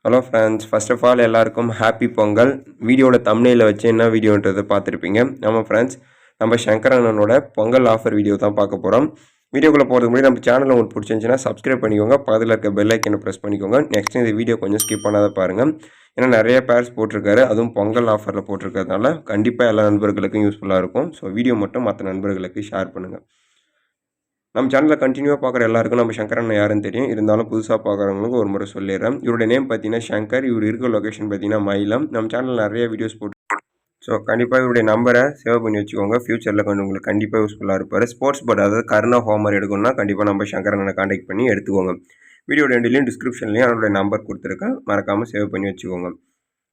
Hello friends, first of all எல்லாருக்கும் happy Pongal. வீடியோட தம்ப்நெயில வச்சு என்ன வீடியோன்றதை பார்த்துருப்பீங்க. நம்ம ஃப்ரெண்ட்ஸ், நம்ம சங்கர் அண்ணனோட பொங்கல் ஆஃபர் வீடியோ தான் பார்க்க போகிறோம். வீடியோக்குள்ளே போகிறதுக்கு முன்னாடி நம்ம சேனலை உங்களுக்கு பிடிச்சிருந்துச்சுன்னா சப்ஸ்கிரைப் பண்ணிக்கோங்க, பக்கத்தில் இருக்க பெல் ஐக்கனை ப்ரெஸ் பண்ணிக்கோங்க. நெக்ஸ்ட் இந்த வீடியோ கொஞ்சம் ஸ்கிப் பண்ணாத பாருங்கள், ஏன்னா நிறைய பேர்ஸ் போட்டிருக்காரு, அதுவும் பொங்கல் ஆஃபரில் போட்டிருக்கிறதுனால கண்டிப்பாக எல்லா நண்பர்களுக்கும் யூஸ்ஃபுல்லாக இருக்கும். ஸோ வீடியோ மட்டும் மற்ற நண்பர்களுக்கு ஷேர் பண்ணுங்கள். நம்ம சேனலில் கண்டினியூவாக பார்க்குற எல்லாருக்கும் நம்ம சங்கர் அண்ணன் யாருன்னு தெரியும். இருந்தாலும் புதுசாக பார்க்குறவங்களுக்கு ஒரு முறை சொல்லிடுறேன். இவருடைய நேம் பார்த்தீங்கன்னா சங்கர். இவர் இருக்கிற லொக்கேஷன் பார்த்தீங்கன்னா மயிலம். நம்ம சேனலில் நிறைய வீடியோஸ் போட்டு ஸோ கண்டிப்பாக இவருடைய நம்பரை சேவ் பண்ணி வச்சுக்கோங்க. ஃபியூச்சரில் கொஞ்சம் உங்களுக்கு கண்டிப்பாக யூஸ்ஃபுல்லாக இருப்பார். ஸ்போர்ட்ஸ் போர்ட், அதாவது கருணா ஹோமர் எடுக்கணும்னா கண்டிப்பாக நம்ம சங்கர் அண்ணனை கான்டாக்ட் பண்ணி எடுத்துக்கோங்க. வீடியோட ரெண்டுலேயும் டிஸ்கிரிப்ஷன்லேயும் அவருடைய நம்பர் கொடுத்துருக்கேன், மறக்காமல் சேவ் பண்ணி வச்சுக்கோங்க.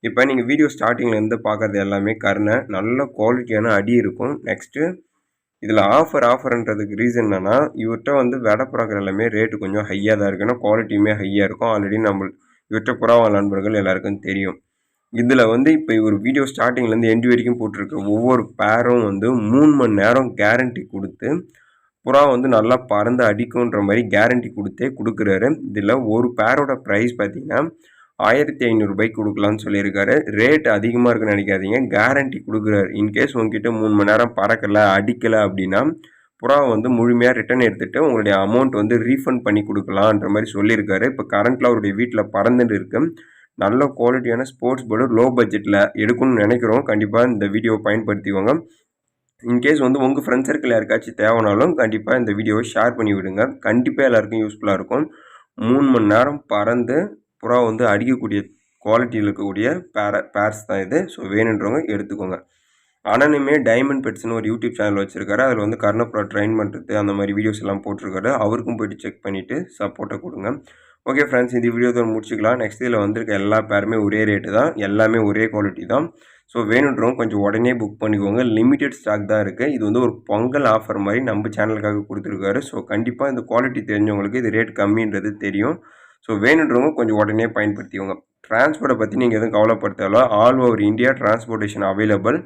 இப்போ நீங்கள் வீடியோ ஸ்டார்டிங்லேருந்து பார்க்குறது எல்லாமே கருணை, நல்ல குவாலிட்டியான அடி இருக்கும். நெக்ஸ்ட்டு இதில் ஆஃபர்ன்றதுக்கு ரீசன் என்னென்னா, இவர்கிட்ட வந்து விலை புறாக்கள் எல்லாமே ரேட்டு கொஞ்சம் ஹையாக தான் இருக்குது. ஏன்னா குவாலிட்டியுமே ஹையாக இருக்கும். ஆல்ரெடி நம்ம இவர்கிட்ட புறாவ நண்பர்கள் எல்லாருக்கும் தெரியும். இதில் வந்து இப்போ இவர் வீடியோ ஸ்டார்டிங்லேருந்து எண்டு வரைக்கும் போட்டிருக்க ஒவ்வொரு பேரும் வந்து 3 மணி நேரம் கேரண்டி கொடுத்து புறா வந்து நல்லா பறந்து அடிக்கும்ன்ற மாதிரி கேரண்டி கொடுத்தே கொடுக்குறாரு. இதில் ஒரு பேரோட ப்ரைஸ் பார்த்தீங்கன்னா 1500 கொடுக்கலான்னு சொல்லியிருக்காரு. ரேட் அதிகமாக இருக்குன்னு நினைக்காதீங்க, கேரண்டி கொடுக்குறாரு. இன்கேஸ் உங்ககிட்ட 3 மணி நேரம் பறக்கலை, அடிக்கலை அப்படின்னா புறாவை வந்து முழுமையாக ரிட்டர்ன் எடுத்துகிட்டு உங்களுடைய அமௌண்ட் வந்து ரீஃபண்ட் பண்ணி கொடுக்கலான்ற மாதிரி சொல்லியிருக்காரு. இப்போ கரண்ட்டில் அவருடைய வீட்டில் பறந்துட்டு இருக்கு. நல்ல குவாலிட்டியான ஸ்போர்ட்ஸ் போர்டு லோ பட்ஜெட்டில் எடுக்கணும்னு நினைக்கிறோம். கண்டிப்பாக இந்த வீடியோவை பயன்படுத்திக்கோங்க. இன்கேஸ் வந்து உங்கள் ஃப்ரெண்ட்ஸ் சர்க்கிள் யாருக்காச்சும் தேவைனாலும் கண்டிப்பாக இந்த வீடியோவை ஷேர் பண்ணி விடுங்க. கண்டிப்பாக எல்லாருக்கும் யூஸ்ஃபுல்லாக இருக்கும். 3 மணி நேரம் பறந்து புறா வந்து அடிக்கக்கூடிய குவாலிட்டியில் இருக்கக்கூடிய பேர்ஸ் தான் இது. ஸோ வேணுன்றவங்க எடுத்துக்கோங்க. அண்ணனுமே டைமண்ட் பெட்ஸ்னு ஒரு யூடியூப் சேனல் வச்சுருக்காரு. அதில் வந்து கர்ணப்புறா ட்ரெயின் பண்ணுறது அந்த மாதிரி வீடியோஸ் எல்லாம் போட்டிருக்காரு. அவருக்கும் போய்ட்டு செக் பண்ணிவிட்டு சப்போர்ட்டை கொடுங்க. ஓகே ஃப்ரெண்ட்ஸ், இந்த வீடியோ முடிச்சுக்கலாம். நெக்ஸ்ட் இதில் வந்திருக்க எல்லா பேருமே ஒரே ரேட்டு தான், எல்லாமே ஒரே குவாலிட்டி தான். ஸோ வேணுன்றவங்க கொஞ்சம் உடனே புக் பண்ணிக்கோங்க. லிமிட்டட் ஸ்டாக் தான் இருக்குது. இது வந்து ஒரு பொங்கல் ஆஃபர் மாதிரி நம்ம சேனலுக்காக கொடுத்துருக்காரு. ஸோ கண்டிப்பாக இந்த குவாலிட்டி தெரிஞ்சவங்களுக்கு இது ரேட் கம்மின்றது தெரியும். ஸோ வேணுன்றவங்க கொஞ்சம் உடனே பயன்படுத்திக்கோங்க. டிரான்ஸ்போர்ட்டை பற்றி நீங்கள் எதுவும் கவலைப்படுத்தாலோ, all over India transportation available.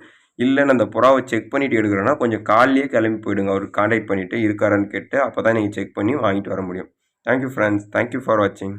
இல்லைன்னு அந்த புறாவை செக் பண்ணிவிட்டு எடுக்கிறோன்னா கொஞ்சம் காலையே கிளம்பி போயிடுங்க. அவருக்கு கான்டாக்ட் பண்ணிவிட்டு இருக்காரான்னு கேட்டு, அப்போ தான் நீங்கள் செக் பண்ணி வாங்கிட்டு வர முடியும். தேங்க்யூ ஃப்ரெண்ட்ஸ், தேங்க்யூ ஃபார் வாட்சிங்.